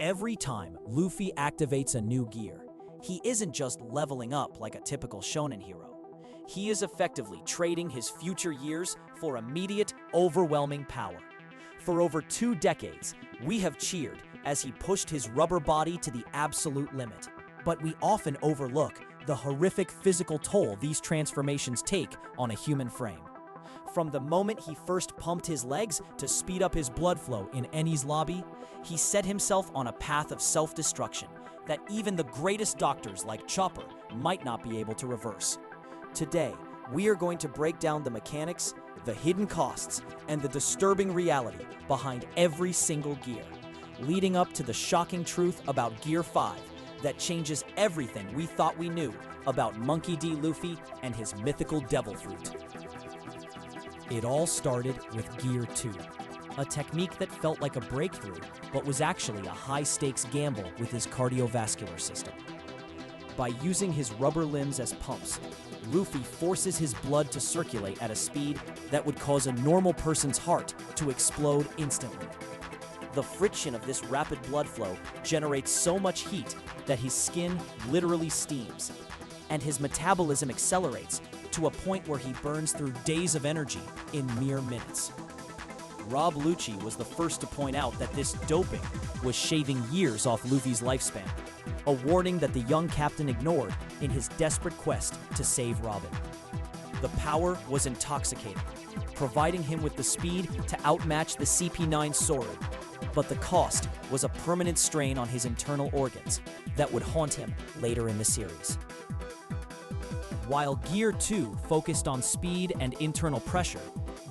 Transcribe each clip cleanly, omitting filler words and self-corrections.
Every time Luffy activates a new gear, he isn't just leveling up like a typical shonen hero. He is effectively trading his future years for immediate, overwhelming power. For over 2 decades, we have cheered as he pushed his rubber body to the absolute limit. But we often overlook the horrific physical toll these transformations take on a human frame. From the moment he first pumped his legs to speed up his blood flow in Eni's lobby, he set himself on a path of self-destruction that even the greatest doctors like Chopper might not be able to reverse. Today, we are going to break down the mechanics, the hidden costs, and the disturbing reality behind every single gear, leading up to the shocking truth about Gear 5 that changes everything we thought we knew about Monkey D. Luffy and his mythical devil fruit. It all started with Gear 2, a technique that felt like a breakthrough, but was actually a high-stakes gamble with his cardiovascular system. By using his rubber limbs as pumps, Luffy forces his blood to circulate at a speed that would cause a normal person's heart to explode instantly. The friction of this rapid blood flow generates so much heat that his skin literally steams, and his metabolism accelerates to a point where he burns through days of energy in mere minutes. Rob Lucci was the first to point out that this doping was shaving years off Luffy's lifespan, a warning that the young captain ignored in his desperate quest to save Robin. The power was intoxicating, providing him with the speed to outmatch the CP9 Sword, but the cost was a permanent strain on his internal organs that would haunt him later in the series. While Gear 2 focused on speed and internal pressure,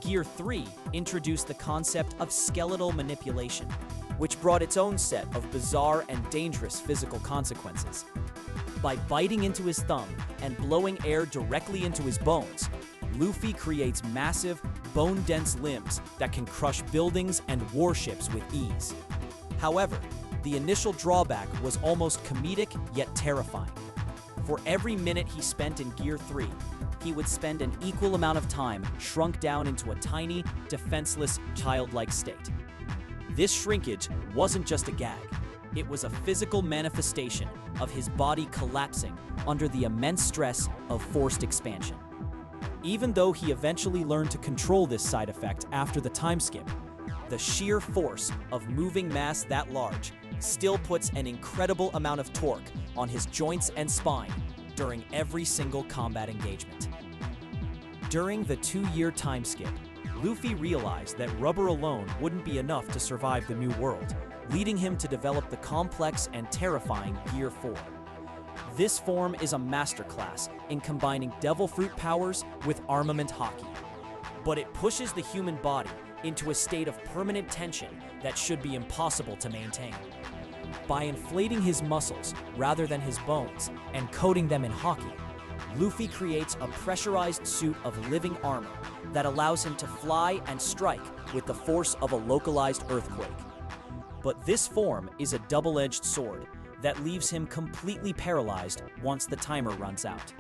Gear 3 introduced the concept of skeletal manipulation, which brought its own set of bizarre and dangerous physical consequences. By biting into his thumb and blowing air directly into his bones, Luffy creates massive, bone-dense limbs that can crush buildings and warships with ease. However, the initial drawback was almost comedic yet terrifying. For every minute he spent in Gear 3, he would spend an equal amount of time shrunk down into a tiny, defenseless, childlike state. This shrinkage wasn't just a gag. It was a physical manifestation of his body collapsing under the immense stress of forced expansion. Even though he eventually learned to control this side effect after the time skip, the sheer force of moving mass that large still puts an incredible amount of torque on his joints and spine during every single combat engagement. During the 2-year time skip, Luffy realized that rubber alone wouldn't be enough to survive the new world, leading him to develop the complex and terrifying Gear 4. This form is a masterclass in combining devil fruit powers with armament Haki, but it pushes the human body into a state of permanent tension that should be impossible to maintain. By inflating his muscles rather than his bones and coating them in Haki, Luffy creates a pressurized suit of living armor that allows him to fly and strike with the force of a localized earthquake. But this form is a double-edged sword that leaves him completely paralyzed once the timer runs out.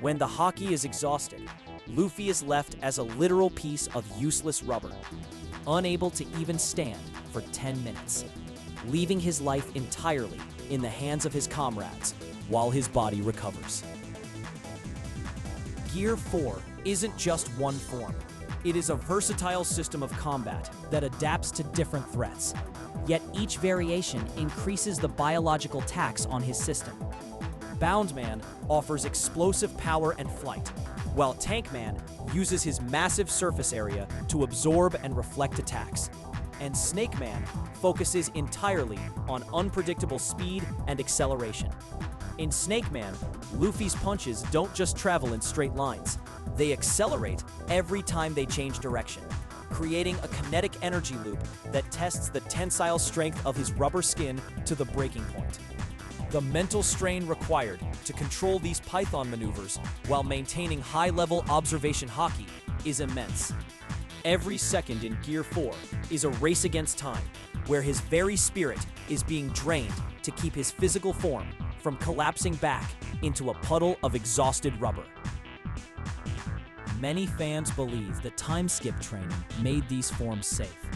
When the Haki is exhausted, Luffy is left as a literal piece of useless rubber, unable to even stand for 10 minutes, leaving his life entirely in the hands of his comrades while his body recovers. Gear 4 isn't just one form. It is a versatile system of combat that adapts to different threats. Yet each variation increases the biological tax on his system. Boundman offers explosive power and flight, while Tankman uses his massive surface area to absorb and reflect attacks. And Snakeman focuses entirely on unpredictable speed and acceleration. In Snakeman, Luffy's punches don't just travel in straight lines. They accelerate every time they change direction, creating a kinetic energy loop that tests the tensile strength of his rubber skin to the breaking point. The mental strain required to control these Python maneuvers while maintaining high-level observation Haki is immense. Every second in Gear 4 is a race against time, where his very spirit is being drained to keep his physical form from collapsing back into a puddle of exhausted rubber. Many fans believe that time skip training made these forms safe,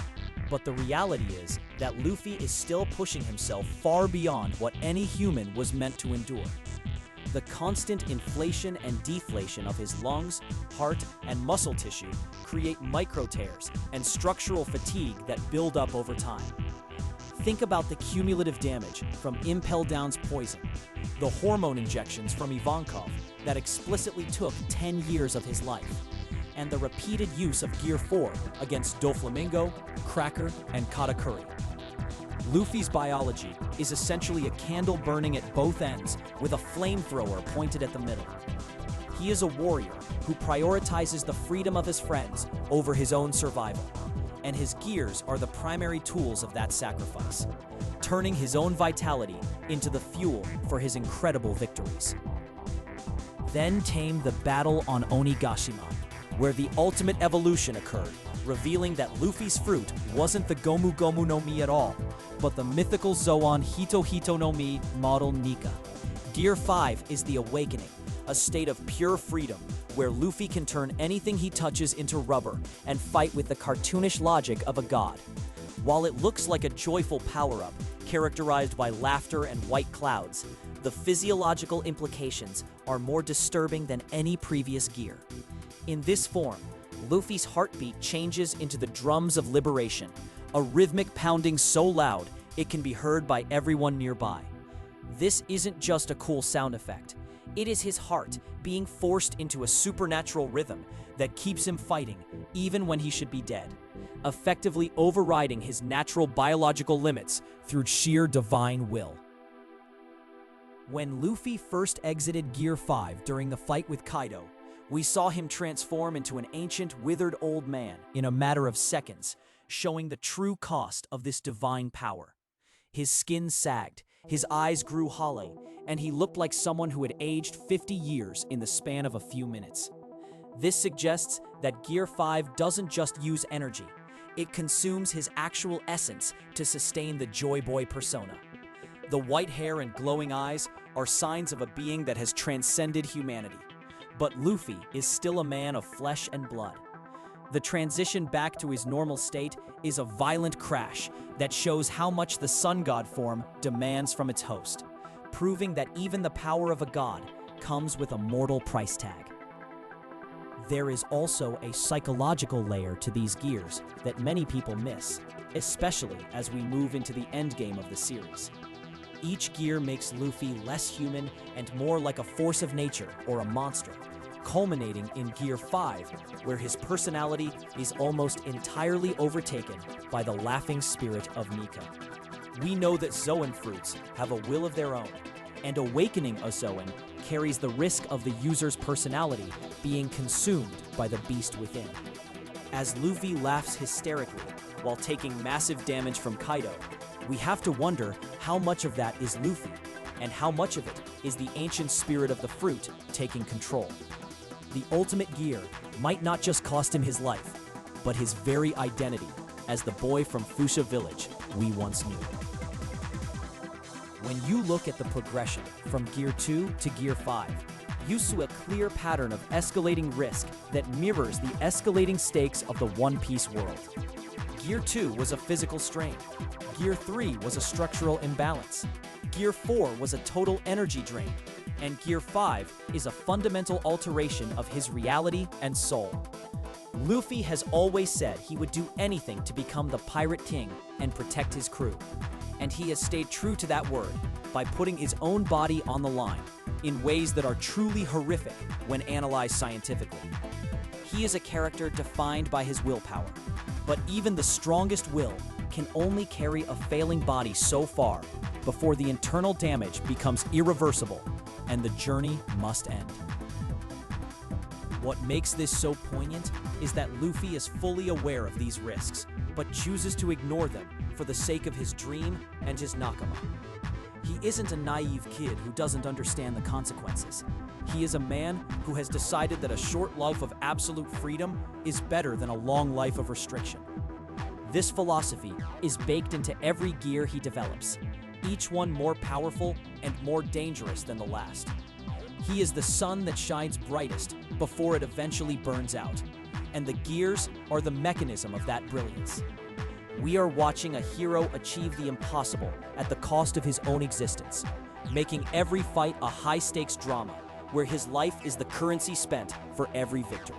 But the reality is that Luffy is still pushing himself far beyond what any human was meant to endure. The constant inflation and deflation of his lungs, heart, and muscle tissue create micro-tears and structural fatigue that build up over time. Think about the cumulative damage from Impel Down's poison, the hormone injections from Ivankov that explicitly took 10 years of his life, and the repeated use of Gear 4 against Doflamingo, Cracker, and Katakuri. Luffy's biology is essentially a candle burning at both ends with a flamethrower pointed at the middle. He is a warrior who prioritizes the freedom of his friends over his own survival, and his gears are the primary tools of that sacrifice, turning his own vitality into the fuel for his incredible victories. Then came the battle on Onigashima, where the ultimate evolution occurred, revealing that Luffy's fruit wasn't the Gomu Gomu no Mi at all, but the mythical Zoan Hito Hito no Mi model Nika. Gear 5 is the awakening, a state of pure freedom, where Luffy can turn anything he touches into rubber and fight with the cartoonish logic of a god. While it looks like a joyful power-up, characterized by laughter and white clouds, the physiological implications are more disturbing than any previous gear. In this form, Luffy's heartbeat changes into the drums of liberation, a rhythmic pounding so loud it can be heard by everyone nearby. This isn't just a cool sound effect. It is his heart being forced into a supernatural rhythm that keeps him fighting even when he should be dead, effectively overriding his natural biological limits through sheer divine will. When Luffy first exited Gear 5 during the fight with Kaido, we saw him transform into an ancient, withered old man in a matter of seconds, showing the true cost of this divine power. His skin sagged, his eyes grew hollow, and he looked like someone who had aged 50 years in the span of a few minutes. This suggests that Gear 5 doesn't just use energy, it consumes his actual essence to sustain the Joyboy persona. The white hair and glowing eyes are signs of a being that has transcended humanity. But Luffy is still a man of flesh and blood. The transition back to his normal state is a violent crash that shows how much the Sun God form demands from its host, proving that even the power of a god comes with a mortal price tag. There is also a psychological layer to these gears that many people miss, especially as we move into the endgame of the series. Each gear makes Luffy less human and more like a force of nature or a monster, culminating in Gear 5, where his personality is almost entirely overtaken by the laughing spirit of Nika. We know that Zoan fruits have a will of their own, and awakening a Zoan carries the risk of the user's personality being consumed by the beast within. As Luffy laughs hysterically while taking massive damage from Kaido, we have to wonder how much of that is Luffy, and how much of it is the ancient spirit of the fruit taking control. The ultimate gear might not just cost him his life, but his very identity as the boy from Fuchsia Village we once knew. When you look at the progression from Gear 2 to Gear 5, you see a clear pattern of escalating risk that mirrors the escalating stakes of the One Piece world. Gear 2 was a physical strain. Gear 3 was a structural imbalance. Gear 4 was a total energy drain. And Gear 5 is a fundamental alteration of his reality and soul. Luffy has always said he would do anything to become the Pirate King and protect his crew. And he has stayed true to that word by putting his own body on the line in ways that are truly horrific when analyzed scientifically. He is a character defined by his willpower, but even the strongest will can only carry a failing body so far before the internal damage becomes irreversible and the journey must end. What makes this so poignant is that Luffy is fully aware of these risks, but chooses to ignore them for the sake of his dream and his Nakama. He isn't a naive kid who doesn't understand the consequences. He is a man who has decided that a short life of absolute freedom is better than a long life of restriction. This philosophy is baked into every gear he develops, each one more powerful and more dangerous than the last. He is the sun that shines brightest before it eventually burns out, and the gears are the mechanism of that brilliance. We are watching a hero achieve the impossible at the cost of his own existence, making every fight a high-stakes drama where his life is the currency spent for every victory.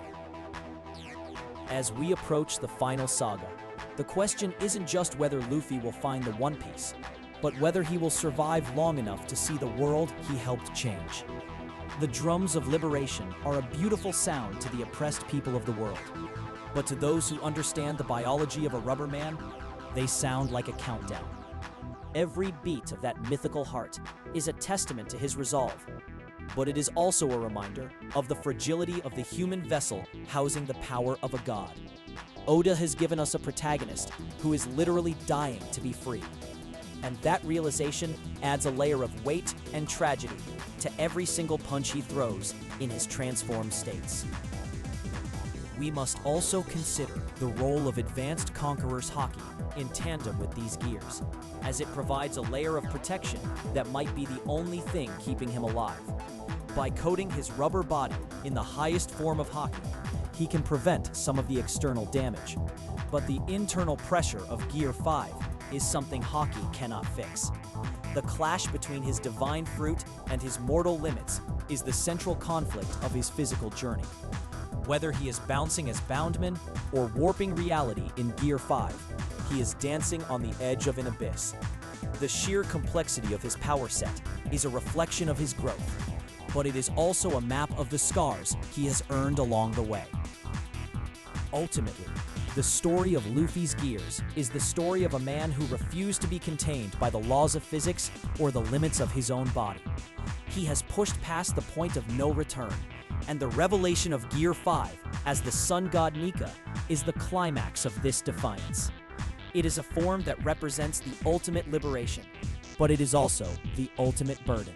As we approach the final saga, the question isn't just whether Luffy will find the One Piece, but whether he will survive long enough to see the world he helped change. The drums of liberation are a beautiful sound to the oppressed people of the world, but to those who understand the biology of a rubber man, they sound like a countdown. Every beat of that mythical heart is a testament to his resolve, but it is also a reminder of the fragility of the human vessel housing the power of a god. Oda has given us a protagonist who is literally dying to be free. And that realization adds a layer of weight and tragedy to every single punch he throws in his transformed states. We must also consider the role of Advanced Conqueror's Haki in tandem with these gears, as it provides a layer of protection that might be the only thing keeping him alive. By coating his rubber body in the highest form of Haki, he can prevent some of the external damage. But the internal pressure of Gear 5 is something Haki cannot fix. The clash between his divine fruit and his mortal limits is the central conflict of his physical journey. Whether he is bouncing as Boundman or warping reality in Gear 5, he is dancing on the edge of an abyss. The sheer complexity of his power set is a reflection of his growth, but it is also a map of the scars he has earned along the way. Ultimately, the story of Luffy's Gears is the story of a man who refused to be contained by the laws of physics or the limits of his own body. He has pushed past the point of no return, and the revelation of Gear 5 as the Sun God Nika is the climax of this defiance. It is a form that represents the ultimate liberation, but it is also the ultimate burden.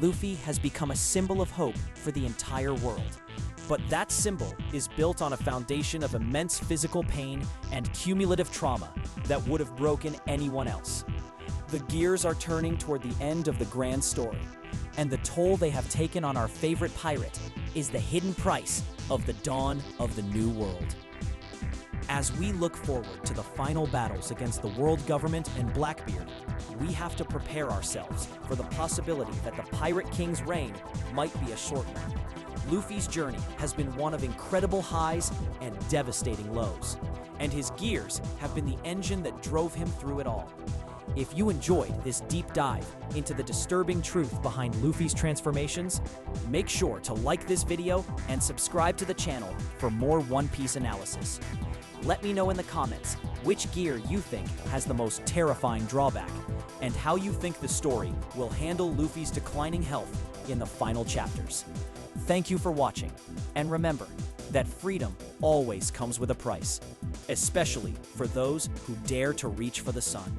Luffy has become a symbol of hope for the entire world. But that symbol is built on a foundation of immense physical pain and cumulative trauma that would have broken anyone else. The gears are turning toward the end of the grand story, and the toll they have taken on our favorite pirate is the hidden price of the dawn of the new world. As we look forward to the final battles against the world government and Blackbeard, we have to prepare ourselves for the possibility that the Pirate King's reign might be a short one. Luffy's journey has been one of incredible highs and devastating lows, and his gears have been the engine that drove him through it all. If you enjoyed this deep dive into the disturbing truth behind Luffy's transformations, make sure to like this video and subscribe to the channel for more One Piece analysis. Let me know in the comments which gear you think has the most terrifying drawback, and how you think the story will handle Luffy's declining health in the final chapters. Thank you for watching, and remember that freedom always comes with a price, especially for those who dare to reach for the sun.